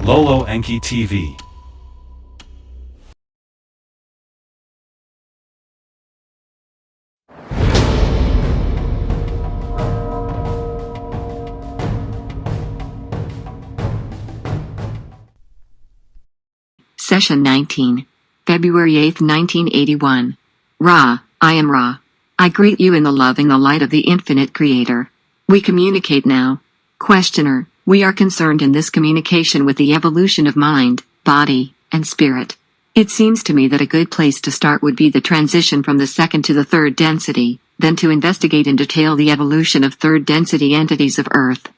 Lolo Enki TV. Session 19. February 8, 1981. Ra, I am Ra. I greet you in the love and the light of the infinite creator. We communicate now. Questioner, we are concerned in this communication with the evolution of mind, body, and spirit. It seems to me that a good place to start would be the transition from the second to the third density, then to investigate in detail the evolution of third density entities of Earth.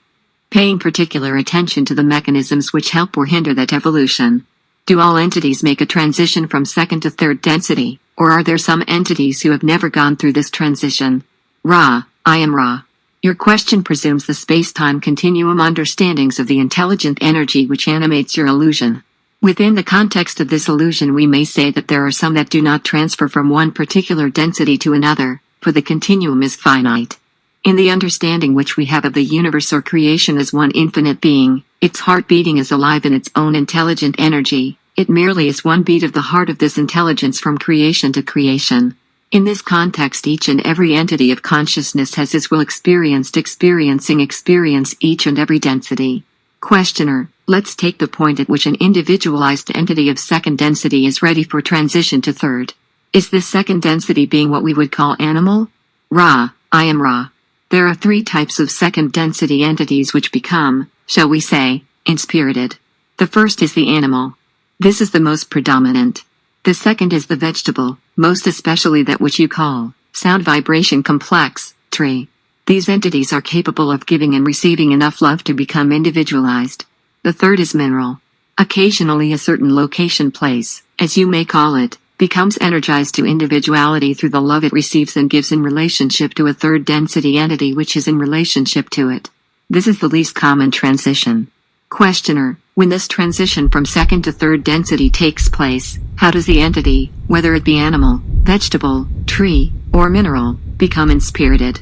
Paying particular attention to the mechanisms which help or hinder that evolution. Do all entities make a transition from second to third density, or are there some entities who have never gone through this transition? Ra, I am Ra. Your question presumes the space-time continuum understandings of the intelligent energy which animates your illusion. Within the context of this illusion we may say that there are some that do not transfer from one particular density to another, for the continuum is finite. In the understanding which we have of the universe or creation as one infinite being, its heart beating is alive in its own intelligent energy. It merely is one beat of the heart of this intelligence from creation to creation. In this context each and every entity of consciousness has its will experiencing each and every density. Questioner, let's take the point at which an individualized entity of second density is ready for transition to third. Is this second density being what we would call animal? Ra, I am Ra. There are three types of second density entities which become, shall we say, inspirited. The first is the animal. This is the most predominant. The second is the vegetable, most especially that which you call sound vibration complex, tree. These entities are capable of giving and receiving enough love to become individualized. The third is mineral. Occasionally a certain location place, as you may call it, becomes energized to individuality through the love it receives and gives in relationship to a third density entity which is in relationship to it. This is the least common transition. Questioner, when this transition from second to third density takes place, how does the entity, whether it be animal, vegetable, tree, or mineral, become inspirited?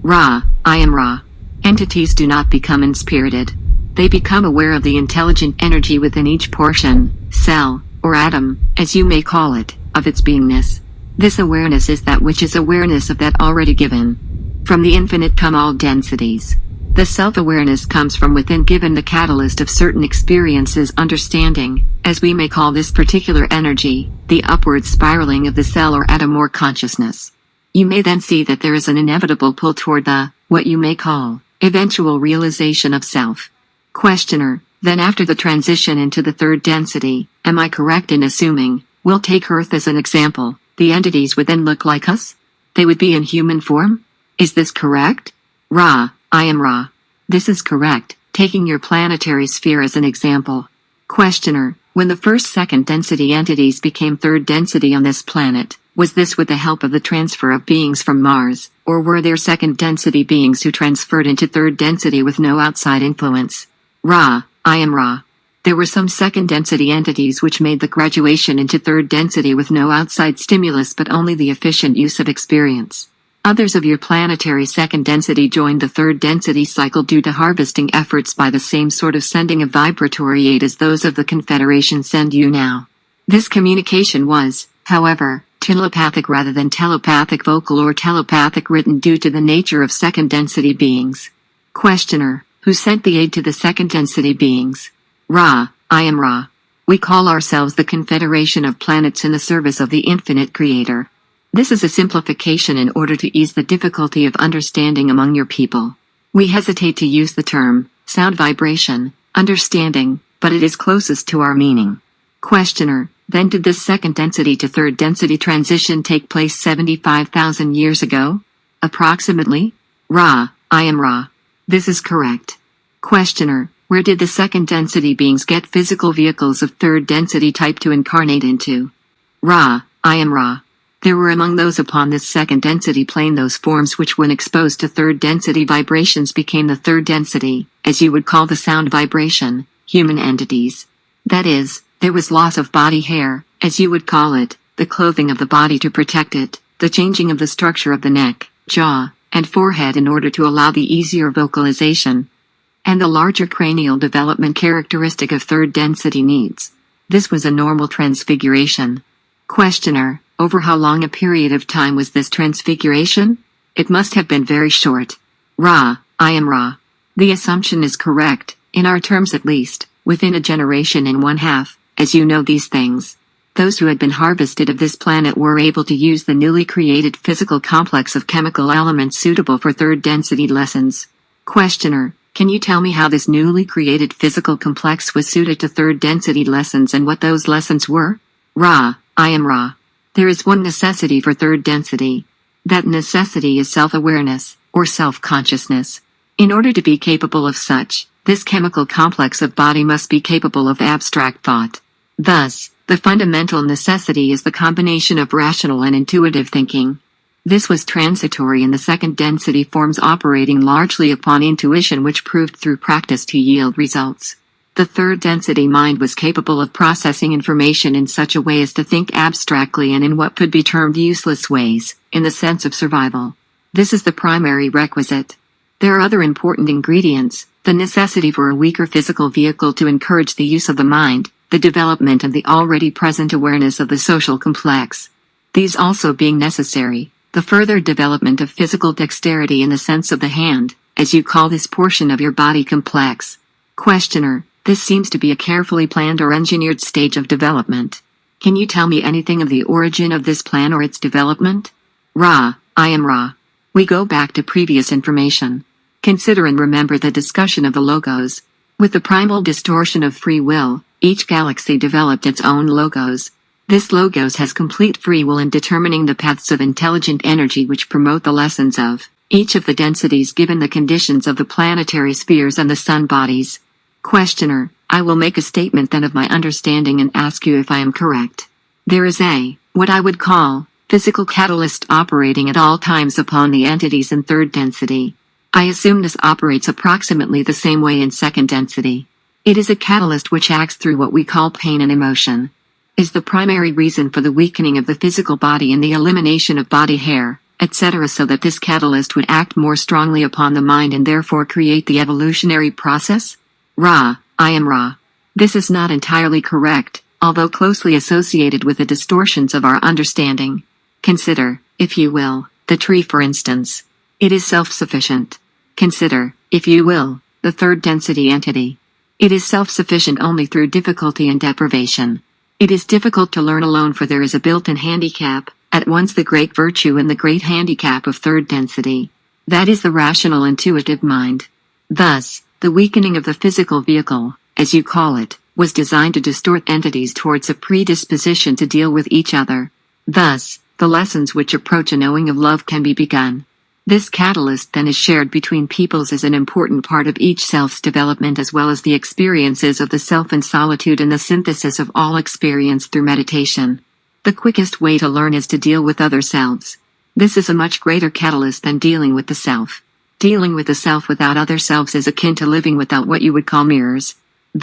Ra, I am Ra. Entities do not become inspirited. They become aware of the intelligent energy within each portion, cell, or atom, as you may call it, of its beingness. This awareness is that which is awareness of that already given. From the infinite come all densities. The self-awareness comes from within given the catalyst of certain experiences understanding, as we may call this particular energy, the upward spiraling of the cell or atom or consciousness. You may then see that there is an inevitable pull toward the, what you may call, eventual realization of self. Questioner, then after the transition into the third density, am I correct in assuming, we'll take Earth as an example, the entities would then look like us? They would be in human form? Is this correct? Ra, I am Ra. This is correct, taking your planetary sphere as an example. Questioner, when the first second density entities became third density on this planet, was this with the help of the transfer of beings from Mars, or were there second density beings who transferred into third density with no outside influence? Ra, I am Ra. There were some second density entities which made the graduation into third density with no outside stimulus but only the efficient use of experience. Others of your planetary second density joined the third density cycle due to harvesting efforts by the same sort of sending of vibratory aid as those of the Confederation send you now. This communication was, however, telepathic rather than telepathic vocal or telepathic written due to the nature of second density beings. Questioner, who sent the aid to the second density beings? Ra, I am Ra. We call ourselves the Confederation of Planets in the service of the infinite creator. This is a simplification in order to ease the difficulty of understanding among your people. We hesitate to use the term, sound vibration, understanding, but it is closest to our meaning. Questioner, then did this second density to third density transition take place 75,000 years ago? Approximately? Ra, I am Ra. This is correct. Questioner, where did the second density beings get physical vehicles of third density type to incarnate into? Ra, I am Ra. There were among those upon this second density plane those forms which when exposed to third density vibrations became the third density, as you would call the sound vibration, human entities. That is, there was loss of body hair, as you would call it, the clothing of the body to protect it, the changing of the structure of the neck, jaw, and forehead in order to allow the easier vocalization. and the larger cranial development characteristic of third density needs. This was a normal transfiguration. Questioner: over how long a period of time was this transfiguration? It must have been very short. Ra: I am Ra. The assumption is correct, in our terms at least, within a generation and one half, as you know these things. Those who had been harvested of this planet were able to use the newly created physical complex of chemical elements suitable for third density lessons. Questioner: can you tell me how this newly created physical complex was suited to third density lessons and what those lessons were? Ra: I am Ra. There is one necessity for third density. That necessity is self-awareness, or self-consciousness. In order to be capable of such, this chemical complex of body must be capable of abstract thought. Thus, the fundamental necessity is the combination of rational and intuitive thinking. This was transitory in the second density forms operating largely upon intuition, which proved through practice to yield results. The third density mind was capable of processing information in such a way as to think abstractly and in what could be termed useless ways, in the sense of survival. This is the primary requisite. There are other important ingredients: the necessity for a weaker physical vehicle to encourage the use of the mind, the development of the already present awareness of the social complex. These also being necessary, the further development of physical dexterity in the sense of the hand, as you call this portion of your body complex. Questioner: this seems to be a carefully planned or engineered stage of development. Can you tell me anything of the origin of this plan or its development? Ra: I am Ra. We go back to previous information. Consider and remember the discussion of the logos. With the primal distortion of free will, each galaxy developed its own logos. This logos has complete free will in determining the paths of intelligent energy which promote the lessons of each of the densities given the conditions of the planetary spheres and the sun bodies. Questioner: I will make a statement then of my understanding and ask you if I am correct. There is what I would call, physical catalyst operating at all times upon the entities in third density. I assume this operates approximately the same way in second density. It is a catalyst which acts through what we call pain and emotion. Is the primary reason for the weakening of the physical body and the elimination of body hair, etc., so that this catalyst would act more strongly upon the mind and therefore create the evolutionary process? Ra: I am Ra. This is not entirely correct, although closely associated with the distortions of our understanding. Consider, if you will, the tree for instance. It is self-sufficient. Consider, if you will, the third density entity. It is self-sufficient only through difficulty and deprivation. It is difficult to learn alone, for there is a built-in handicap, at once the great virtue and the great handicap of third density. That is the rational intuitive mind. Thus, the weakening of the physical vehicle, as you call it, was designed to distort entities towards a predisposition to deal with each other. Thus, the lessons which approach a knowing of love can be begun. This catalyst then is shared between peoples as an important part of each self's development, as well as the experiences of the self in solitude and the synthesis of all experience through meditation. The quickest way to learn is to deal with other selves. This is a much greater catalyst than dealing with the self. Dealing with the self without other selves is akin to living without what you would call mirrors.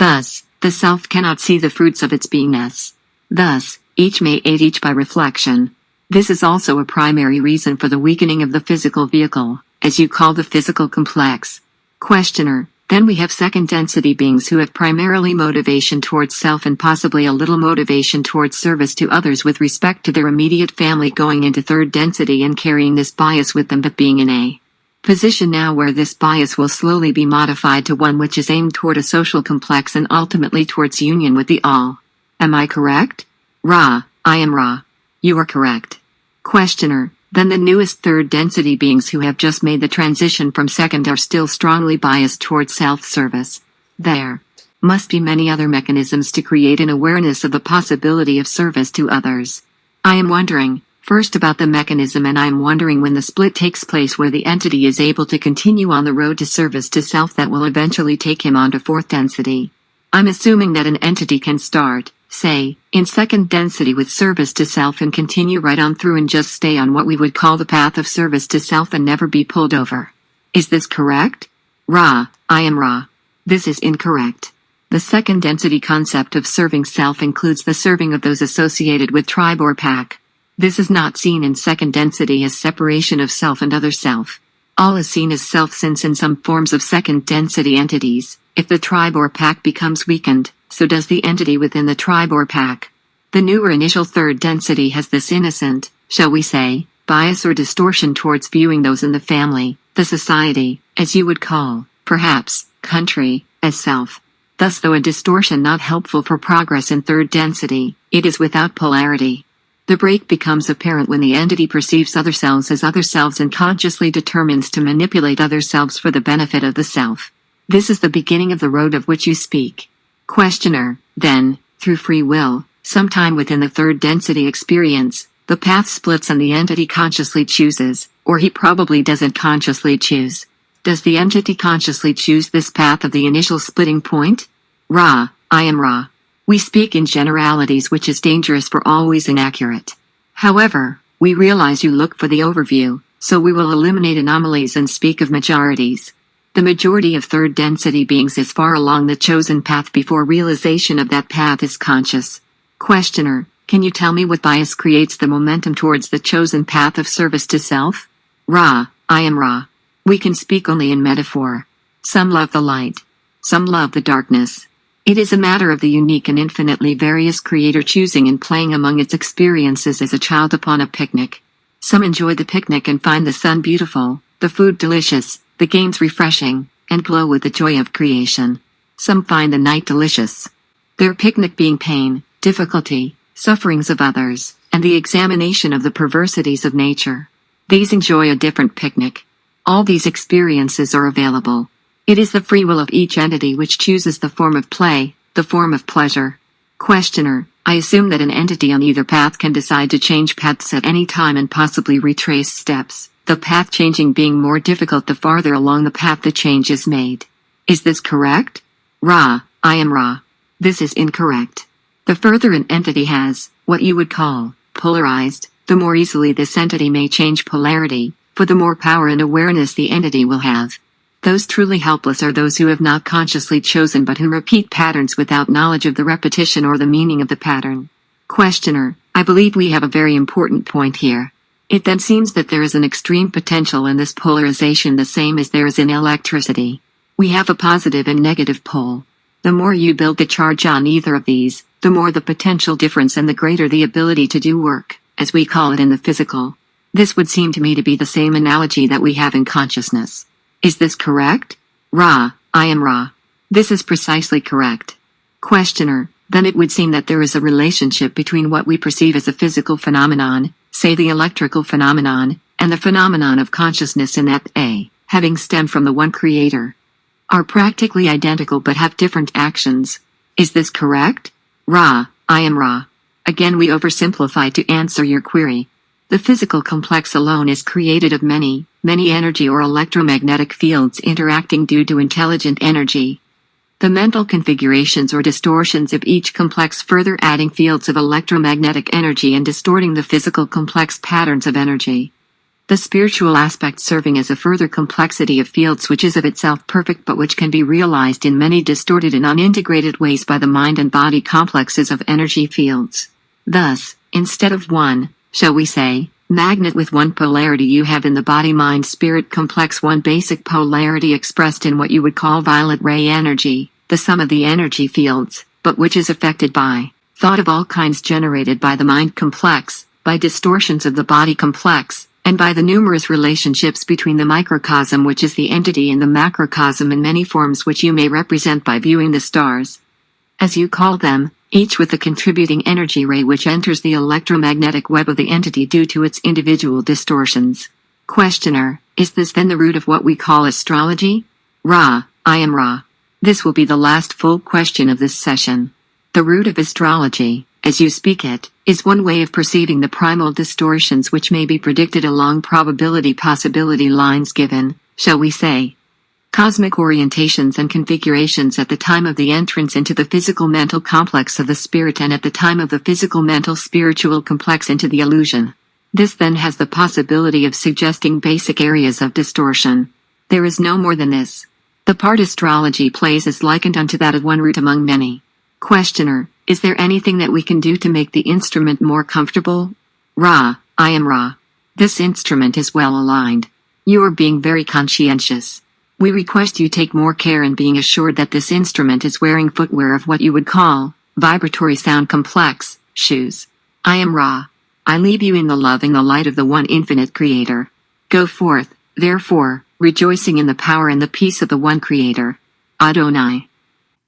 Thus, the self cannot see the fruits of its beingness. Thus, each may aid each by reflection. This is also a primary reason for the weakening of the physical vehicle, as you call the physical complex. Questioner: then we have second density beings who have primarily motivation towards self and possibly a little motivation towards service to others with respect to their immediate family, going into third density and carrying this bias with them, but being in a position now where this bias will slowly be modified to one which is aimed toward a social complex and ultimately towards union with the all. Am I correct? Ra: I am Ra. You are correct. Questioner: then the newest third density beings who have just made the transition from second are still strongly biased towards self-service. There must be many other mechanisms to create an awareness of the possibility of service to others. I am wondering, first, about the mechanism, and I am wondering when the split takes place where the entity is able to continue on the road to service to self that will eventually take him on to fourth density. I'm assuming that an entity can start, say, in second density with service to self and continue right on through and just stay on what we would call the path of service to self and never be pulled over. Is this correct? Ra: I am Ra. This is incorrect. The second density concept of serving self includes the serving of those associated with tribe or pack. This is not seen in second density as separation of self and other self. All is seen as self since in some forms of second density entities, if the tribe or pack becomes weakened, so does the entity within the tribe or pack. The newer initial third density has this innocent, shall we say, bias or distortion towards viewing those in the family, the society, as you would call, perhaps, country, as self. Thus, though a distortion not helpful for progress in third density, it is without polarity. The break becomes apparent when the entity perceives other selves as other selves and consciously determines to manipulate other selves for the benefit of the self. This is the beginning of the road of which you speak. Questioner, then, through free will, sometime within the third density experience, the path splits and the entity consciously chooses, or he probably doesn't consciously choose. Does the entity consciously choose this path of the initial splitting point? Ra, I am Ra. We speak in generalities, which is dangerous for always inaccurate. However, we realize you look for the overview, so we will eliminate anomalies and speak of majorities. The majority of third density beings is far along the chosen path before realization of that path is conscious. Questioner, can you tell me what bias creates the momentum towards the chosen path of service to self? Ra, I am Ra. We can speak only in metaphor. Some love the light. Some love the darkness. It is a matter of the unique and infinitely various creator choosing and playing among its experiences as a child upon a picnic. Some enjoy the picnic and find the sun beautiful, the food delicious, the games refreshing, and glow with the joy of creation. Some find the night delicious. Their picnic being pain, difficulty, sufferings of others, and the examination of the perversities of nature. These enjoy a different picnic. All these experiences are available. It is the free will of each entity which chooses the form of play, the form of pleasure. Questioner, I assume that an entity on either path can decide to change paths at any time and possibly retrace steps, the path changing being more difficult the farther along the path the change is made. Is this correct? Ra, I am Ra. This is incorrect. The further an entity has, what you would call, polarized, the more easily this entity may change polarity, for the more power and awareness the entity will have. Those truly helpless are those who have not consciously chosen but who repeat patterns without knowledge of the repetition or the meaning of the pattern. Questioner, I believe we have a very important point here. It then seems that there is an extreme potential in this polarization, the same as there is in electricity. We have a positive and negative pole. The more you build the charge on either of these, the more the potential difference and the greater the ability to do work, as we call it in the physical. This would seem to me to be the same analogy that we have in consciousness. Is this correct? Ra, I am Ra. This is precisely correct. Questioner, then it would seem that there is a relationship between what we perceive as a physical phenomenon, say the electrical phenomenon, and the phenomenon of consciousness, in that they, having stemmed from the one creator, are practically identical but have different actions. Is this correct? Ra, I am Ra. Again, we oversimplify to answer your query. The physical complex alone is created of many energy or electromagnetic fields interacting due to intelligent energy. The mental configurations or distortions of each complex further adding fields of electromagnetic energy and distorting the physical complex patterns of energy. The spiritual aspect serving as a further complexity of fields which is of itself perfect but which can be realized in many distorted and unintegrated ways by the mind and body complexes of energy fields. Thus, instead of one, shall we say, magnet with one polarity, you have in the body-mind-spirit complex one basic polarity expressed in what you would call violet ray energy, the sum of the energy fields, but which is affected by thought of all kinds generated by the mind complex, by distortions of the body complex, and by the numerous relationships between the microcosm which is the entity and the macrocosm in many forms which you may represent by viewing the stars, as you call them, each with a contributing energy ray which enters the electromagnetic web of the entity due to its individual distortions. Questioner, is this then the root of what we call astrology? Ra, I am Ra. This will be the last full question of this session. The root of astrology, as you speak it, is one way of perceiving the primal distortions which may be predicted along probability possibility lines given, shall we say, cosmic orientations and configurations at the time of the entrance into the physical mental complex of the spirit and at the time of the physical mental spiritual complex into the illusion. This then has the possibility of suggesting basic areas of distortion. There is no more than this. The part astrology plays is likened unto that of one root among many. Questioner, is there anything that we can do to make the instrument more comfortable? Ra, I am Ra. This instrument is well aligned. You are being very conscientious. We request you take more care in being assured that this instrument is wearing footwear of what you would call vibratory sound complex shoes. I am Ra. I leave you in the love and the light of the one infinite Creator. Go forth, therefore, rejoicing in the power and the peace of the one Creator. Adonai.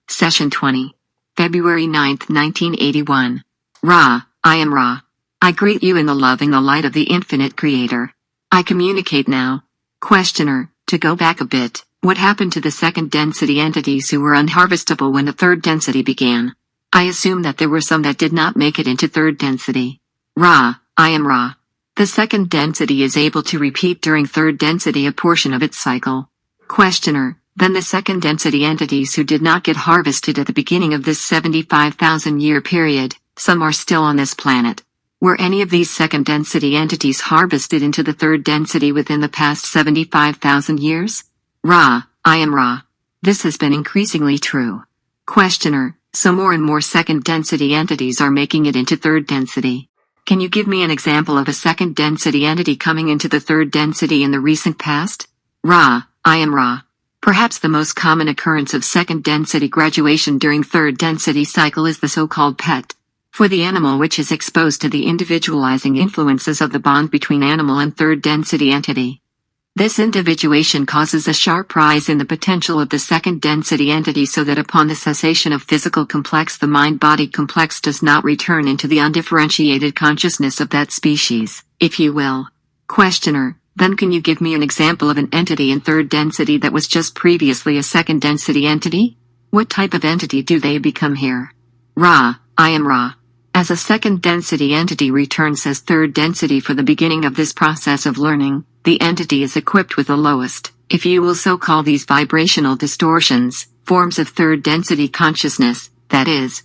Session 20. February 9, 1981. Ra, I am Ra. I greet you in the love and the light of the infinite Creator. I communicate now. Questioner, to go back a bit, what happened to the second density entities who were unharvestable when the third density began? I assume that there were some that did not make it into third density. Ra, I am Ra. The second density is able to repeat during third density a portion of its cycle. Questioner, then the second density entities who did not get harvested at the beginning of this 75,000 year period, some are still on this planet. Were any of these second density entities harvested into the third density within the past 75,000 years? Ra, I am Ra. This has been increasingly true. Questioner, so more and more second density entities are making it into third density. Can you give me an example of a second density entity coming into the third density in the recent past? Ra, I am Ra. Perhaps the most common occurrence of second density graduation during third density cycle is the so-called PET. For the animal which is exposed to the individualizing influences of the bond between animal and third density entity. This individuation causes a sharp rise in the potential of the second density entity so that upon the cessation of physical complex the mind-body complex does not return into the undifferentiated consciousness of that species, if you will. Questioner, then can you give me an example of an entity in third density that was just previously a second density entity? What type of entity do they become here? Ra, I am Ra. As a second density entity returns as third density for the beginning of this process of learning, the entity is equipped with the lowest, if you will so call these vibrational distortions, forms of third density consciousness, that is,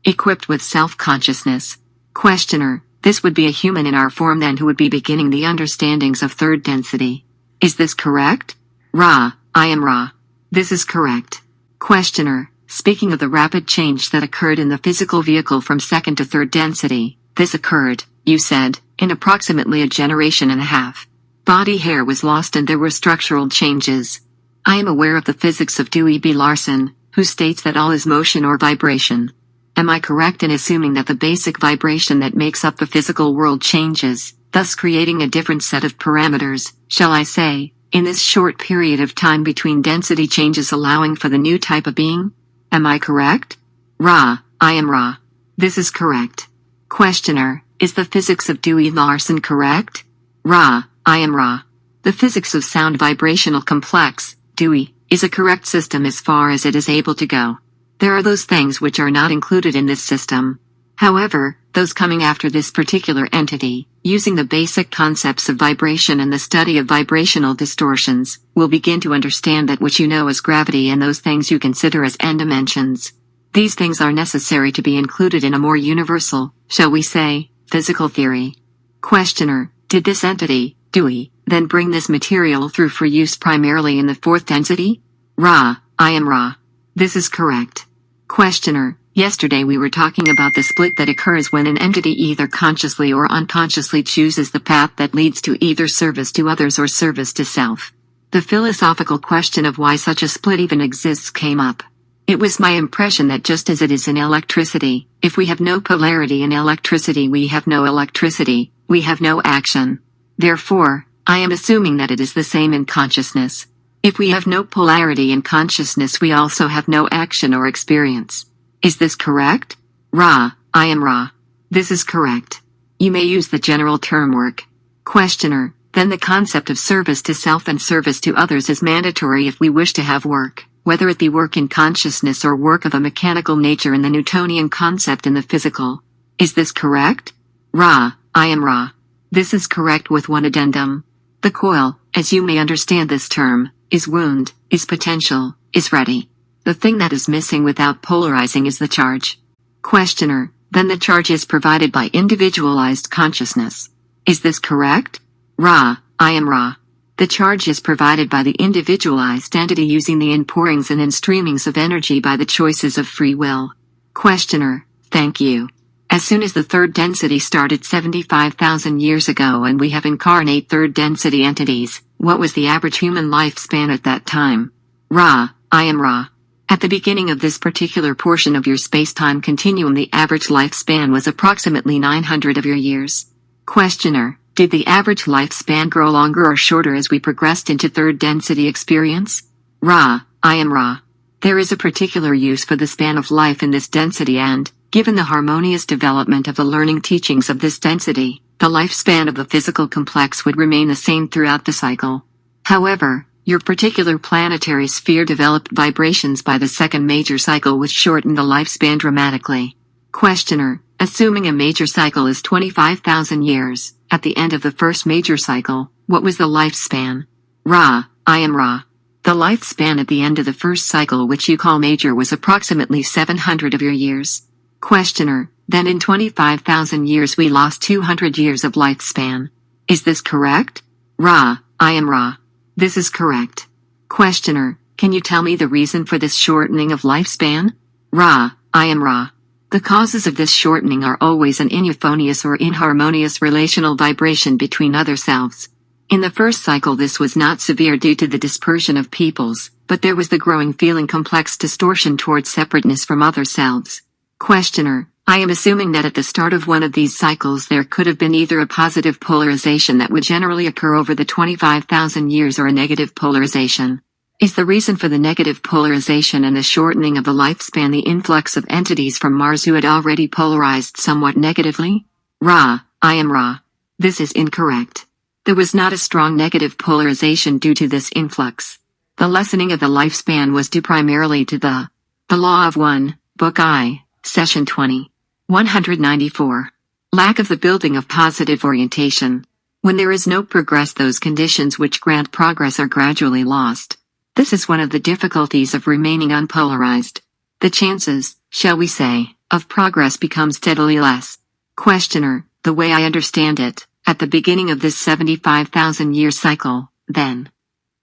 equipped with self-consciousness. Questioner, this would be a human in our form then who would be beginning the understandings of third density. Is this correct? Ra, I am Ra. This is correct. Questioner, speaking of the rapid change that occurred in the physical vehicle from second to third density, this occurred, you said, in approximately a generation and a half. Body hair was lost and there were structural changes. I am aware of the physics of Dewey B. Larson, who states that all is motion or vibration. Am I correct in assuming that the basic vibration that makes up the physical world changes, thus creating a different set of parameters, shall I say, in this short period of time between density changes allowing for the new type of being? Am I correct? Ra, I am Ra. This is correct. Questioner, is the physics of Dewey Larson correct? Ra, I am Ra. The physics of sound vibrational complex, Dewey, is a correct system as far as it is able to go. There are those things which are not included in this system. However, those coming after this particular entity, using the basic concepts of vibration and the study of vibrational distortions, will begin to understand that which you know as gravity and those things you consider as n dimensions. These things are necessary to be included in a more universal, shall we say, physical theory. Questioner, did this entity, Dewey, then bring this material through for use primarily in the fourth density? Ra, I am Ra. This is correct. Questioner, yesterday we were talking about the split that occurs when an entity either consciously or unconsciously chooses the path that leads to either service to others or service to self. The philosophical question of why such a split even exists came up. It was my impression that just as it is in electricity, if we have no polarity in electricity we have no electricity, we have no action. Therefore, I am assuming that it is the same in consciousness. If we have no polarity in consciousness we also have no action or experience. Is this correct? Ra, I am Ra. This is correct. You may use the general term work. Questioner, then the concept of service to self and service to others is mandatory if we wish to have work, whether it be work in consciousness or work of a mechanical nature in the Newtonian concept in the physical. Is this correct? Ra, I am Ra. This is correct with one addendum. The coil, as you may understand this term, is wound, is potential, is ready. The thing that is missing without polarizing is the charge. Questioner, then the charge is provided by individualized consciousness. Is this correct? Ra, I am Ra. The charge is provided by the individualized entity using the inpourings and instreamings of energy by the choices of free will. Questioner, thank you. As soon as the third density started 75,000 years ago and we have incarnate third density entities, What was the average human lifespan at that time? Ra, I am Ra. At the beginning of this particular portion of your space-time continuum, the average lifespan was approximately 900 of your years. Questioner, did the average lifespan grow longer or shorter as we progressed into third density experience? Ra, I am Ra. There is a particular use for the span of life in this density and, given the harmonious development of the learning teachings of this density, the lifespan of the physical complex would remain the same throughout the cycle. However, your particular planetary sphere developed vibrations by the second major cycle which shortened the lifespan dramatically. Questioner, assuming a major cycle is 25,000 years, at the end of the first major cycle, what was the lifespan? Ra, I am Ra. The lifespan at the end of the first cycle, which you call major, was approximately 700 of your years. Questioner, then in 25,000 years we lost 200 years of lifespan. Is this correct? Ra, I am Ra. This is correct. Questioner, can you tell me the reason for this shortening of lifespan? Ra, I am Ra. The causes of this shortening are always an ineuphonious or inharmonious relational vibration between other selves. In the first cycle this was not severe due to the dispersion of peoples, but there was the growing feeling complex distortion towards separateness from other selves. Questioner, I am assuming that at the start of one of these cycles there could have been either a positive polarization that would generally occur over the 25,000 years or a negative polarization. Is the reason for the negative polarization and the shortening of the lifespan the influx of entities from Mars who had already polarized somewhat negatively? Ra, I am Ra. This is incorrect. There was not a strong negative polarization due to this influx. The lessening of the lifespan was due primarily to the Law of One, Book I, Session 20. 194. Lack of the building of positive orientation. When there is no progress, those conditions which grant progress are gradually lost. This is one of the difficulties of remaining unpolarized. The chances, shall we say, of progress become steadily less. Questioner, the way I understand it, at the beginning of this 75,000-year cycle, then,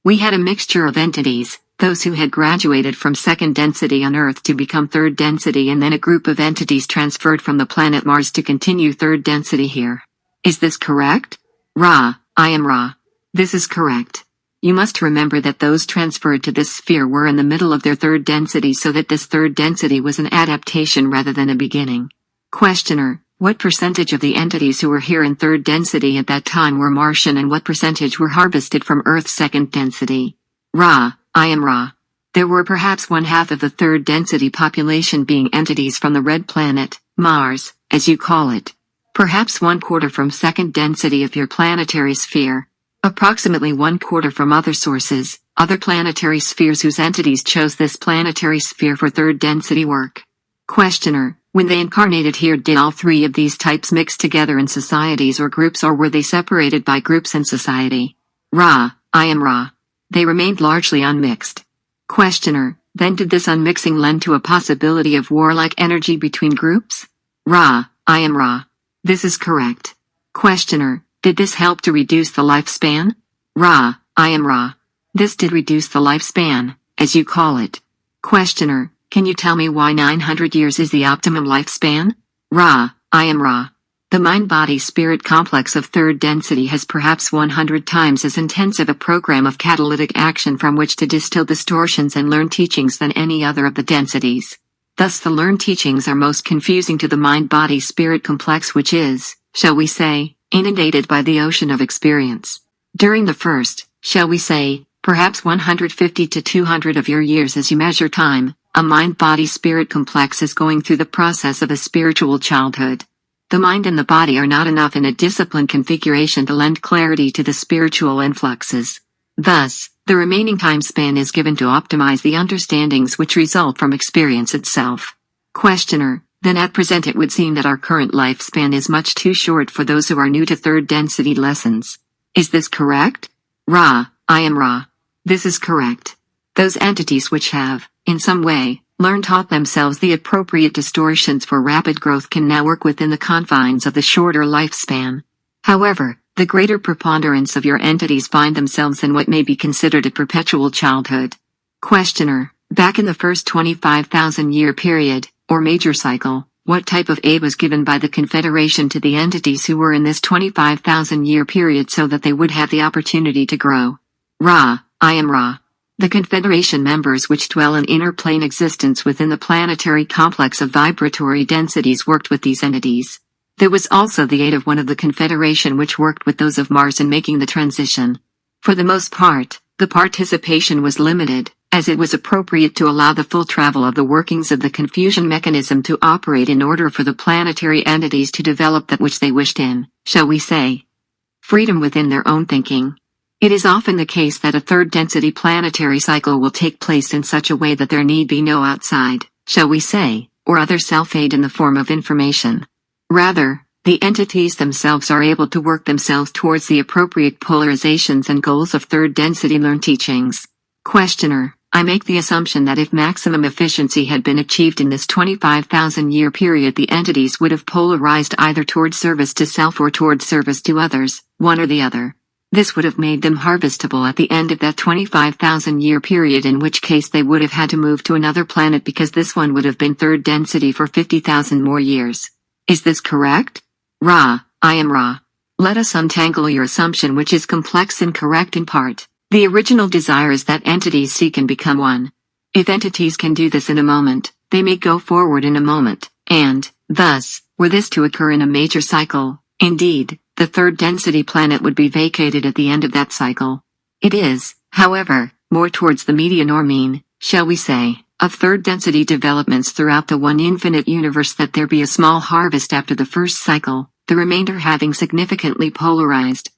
we had a mixture of entities, those who had graduated from second density on Earth to become third density, and then a group of entities transferred from the planet Mars to continue third density here. Is this correct? Ra, I am Ra. This is correct. You must remember that those transferred to this sphere were in the middle of their third density, so that this third density was an adaptation rather than a beginning. Questioner, what percentage of the entities who were here in third density at that time were Martian, and what percentage were harvested from Earth's second density? Ra, I am Ra. There were perhaps 1/2 of the third density population being entities from the red planet, Mars, as you call it. Perhaps 1/4 from second density of your planetary sphere. Approximately 1/4 from other sources, other planetary spheres whose entities chose this planetary sphere for third density work. Questioner, when they incarnated here, did all three of these types mix together in societies or groups, or were they separated by groups and society? Ra, I am Ra. They remained largely unmixed. Questioner, then did this unmixing lend to a possibility of warlike energy between groups? Ra, I am Ra. This is correct. Questioner, did this help to reduce the lifespan? Ra, I am Ra. This did reduce the lifespan, as you call it. Questioner, can you tell me why 900 years is the optimum lifespan? Ra, I am Ra. The mind-body-spirit complex of third density has perhaps 100 times as intensive a program of catalytic action from which to distill distortions and learn teachings than any other of the densities. Thus the learned teachings are most confusing to the mind-body-spirit complex, which is, shall we say, inundated by the ocean of experience. During the first, shall we say, perhaps 150 to 200 of your years as you measure time, a mind-body-spirit complex is going through the process of a spiritual childhood. The mind and the body are not enough in a disciplined configuration to lend clarity to the spiritual influxes. Thus, the remaining time span is given to optimize the understandings which result from experience itself. Questioner, then at present it would seem that our current lifespan is much too short for those who are new to third density lessons. Is this correct? Ra, I am Ra. This is correct. Those entities which have, in some way, taught themselves the appropriate distortions for rapid growth can now work within the confines of the shorter lifespan. However, the greater preponderance of your entities find themselves in what may be considered a perpetual childhood. Questioner, back in the first 25,000-year period, or major cycle, what type of aid was given by the Confederation to the entities who were in this 25,000-year period so that they would have the opportunity to grow? Ra, I am Ra. The Confederation members which dwell in inner plane existence within the planetary complex of vibratory densities worked with these entities. There was also the aid of one of the Confederation which worked with those of Mars in making the transition. For the most part, the participation was limited, as it was appropriate to allow the full travel of the workings of the confusion mechanism to operate in order for the planetary entities to develop that which they wished in, shall we say, freedom within their own thinking. It is often the case that a third density planetary cycle will take place in such a way that there need be no outside, shall we say, or other self-aid in the form of information. Rather, the entities themselves are able to work themselves towards the appropriate polarizations and goals of third density learned teachings. Questioner, I make the assumption that if maximum efficiency had been achieved in this 25,000-year period, the entities would have polarized either toward service to self or toward service to others, one or the other. This would have made them harvestable at the end of that 25,000-year period, in which case they would have had to move to another planet because this one would have been third density for 50,000 more years. Is this correct? Ra, I am Ra. Let us untangle your assumption, which is complex and correct in part. The original desire is that entities seek and become one. If entities can do this in a moment, they may go forward in a moment, and, thus, were this to occur in a major cycle, indeed, the third density planet would be vacated at the end of that cycle. It is, however, more towards the median or mean, shall we say, of third density developments throughout the one infinite universe that there be a small harvest after the first cycle, the remainder having significantly polarized.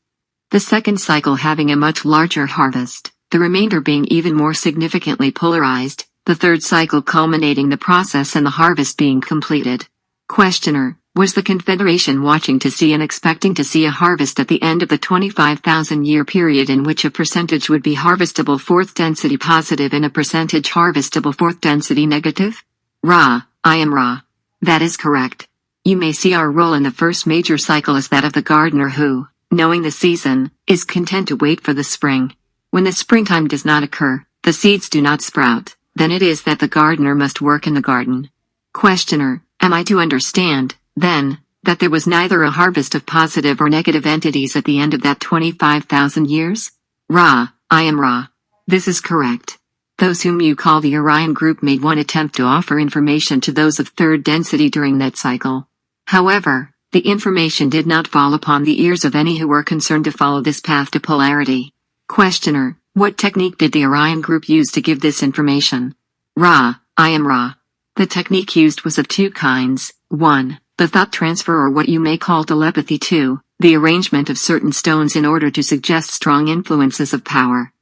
The second cycle having a much larger harvest, the remainder being even more significantly polarized, the third cycle culminating the process and the harvest being completed. Questioner, was the Confederation watching to see and expecting to see a harvest at the end of the 25,000-year period in which a percentage would be harvestable fourth density positive and a percentage harvestable fourth density negative? Ra, I am Ra. That is correct. You may see our role in the first major cycle as that of the gardener who, knowing the season, is content to wait for the spring. When the springtime does not occur, the seeds do not sprout, then it is that the gardener must work in the garden. Questioner, am I to understand, then, that there was neither a harvest of positive or negative entities at the end of that 25,000 years? Ra, I am Ra. This is correct. Those whom you call the Orion group made one attempt to offer information to those of third density during that cycle. However, the information did not fall upon the ears of any who were concerned to follow this path to polarity. Questioner, what technique did the Orion group use to give this information? Ra, I am Ra. The technique used was of two kinds. 1. The thought transfer, or what you may call telepathy. 2. The arrangement of certain stones in order to suggest strong influences of power.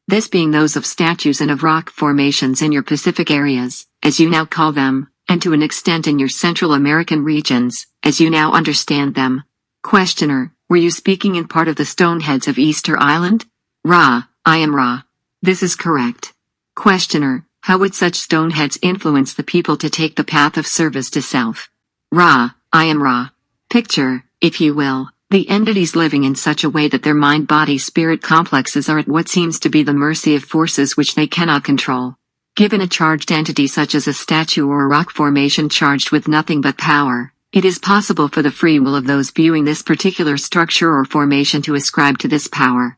This being those of statues and of rock formations in your Pacific areas, as you now call them, and to an extent in your Central American regions, as you now understand them. Questioner, were you speaking in part of the stoneheads of Easter Island? Ra, I am Ra. This is correct. Questioner, how would such stoneheads influence the people to take the path of service to self? Ra, I am Ra. Picture, if you will, the entities living in such a way that their mind-body-spirit complexes are at what seems to be the mercy of forces which they cannot control. Given a charged entity such as a statue or a rock formation charged with nothing but power, it is possible for the free will of those viewing this particular structure or formation to ascribe to this power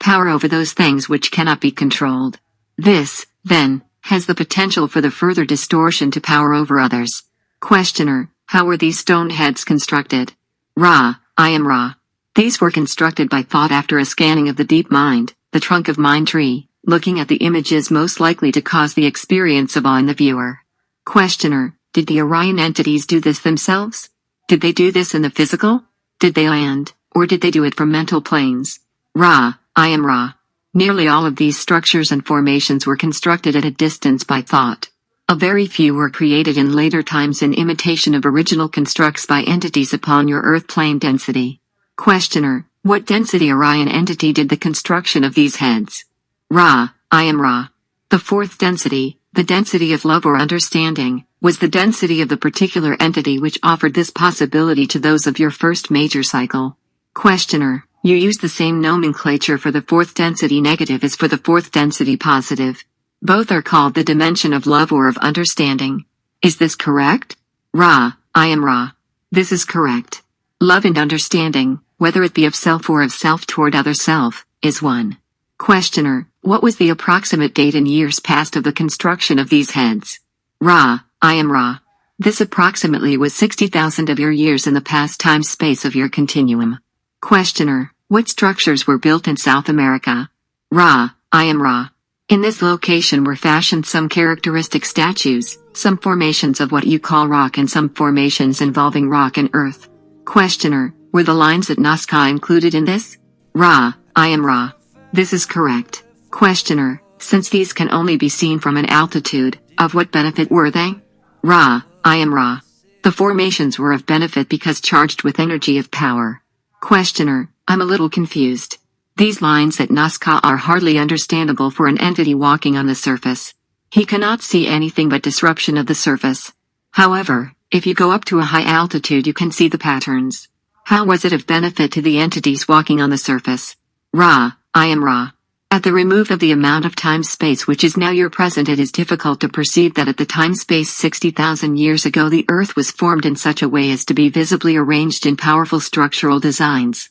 over those things which cannot be controlled. This, then, has the potential for the further distortion to power over others. Questioner, how were these stone heads constructed? Ra, I am Ra. These were constructed by thought after a scanning of the deep mind, the trunk of mind tree, looking at the images most likely to cause the experience of awe in the viewer. Questioner, did the Orion entities do this themselves? Did they do this in the physical? Did they land, or did they do it from mental planes? Ra, I am Ra. Nearly all of these structures and formations were constructed at a distance by thought. A very few were created in later times in imitation of original constructs by entities upon your Earth plane density. Questioner, what density Orion entity did the construction of these heads? Ra, I am Ra. The fourth density, the density of love or understanding, was the density of the particular entity which offered this possibility to those of your first major cycle. Questioner, you use the same nomenclature for the fourth density negative as for the fourth density positive. Both are called the dimension of love or of understanding. Is this correct? Ra, I am Ra. This is correct. Love and understanding, whether it be of self or of self toward other self, is one. Questioner, what was the approximate date in years past of the construction of these heads? Ra, I am Ra. This approximately was 60,000 of your years in the past time-space of your continuum. Questioner, what structures were built in South America? Ra, I am Ra. In this location were fashioned some characteristic statues, some formations of what you call rock and some formations involving rock and earth. Questioner, were the lines at Nazca included in this? Ra, I am Ra. This is correct. Questioner, since these can only be seen from an altitude, of what benefit were they? Ra, I am Ra. The formations were of benefit because charged with energy of power. Questioner, I'm a little confused. These lines at Nazca are hardly understandable for an entity walking on the surface. He cannot see anything but disruption of the surface. However, if you go up to a high altitude you can see the patterns. How was it of benefit to the entities walking on the surface? Ra, I am Ra. At the remove of the amount of time-space which is now your present, it is difficult to perceive that at the time-space 60,000 years ago the Earth was formed in such a way as to be visibly arranged in powerful structural designs.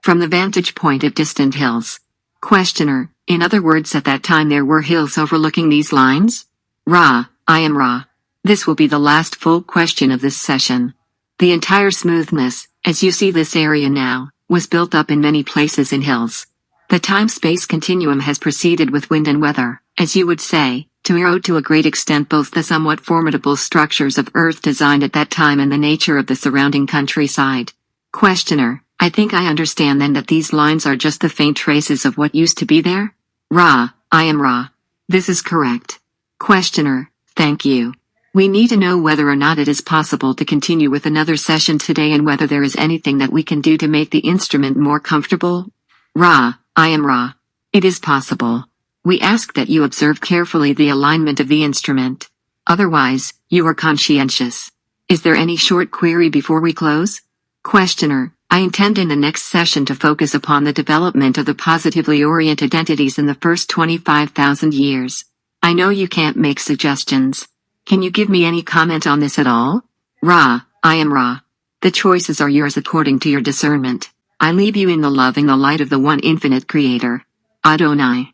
From the vantage point of distant hills. Questioner, in other words, at that time there were hills overlooking these lines? Ra, I am Ra. This will be the last full question of this session. The entire smoothness, as you see this area now, was built up in many places in hills. The time-space continuum has proceeded with wind and weather, as you would say, to erode to a great extent both the somewhat formidable structures of Earth designed at that time and the nature of the surrounding countryside. Questioner, I think I understand then that these lines are just the faint traces of what used to be there? Ra, I am Ra. This is correct. Questioner, thank you. We need to know whether or not it is possible to continue with another session today and whether there is anything that we can do to make the instrument more comfortable. Ra, I am Ra. It is possible. We ask that you observe carefully the alignment of the instrument. Otherwise, you are conscientious. Is there any short query before we close? Questioner, I intend in the next session to focus upon the development of the positively oriented entities in the first 25,000 years. I know you can't make suggestions. Can you give me any comment on this at all? Ra, I am Ra. The choices are yours according to your discernment. I leave you in the love and the light of the one infinite Creator. Adonai.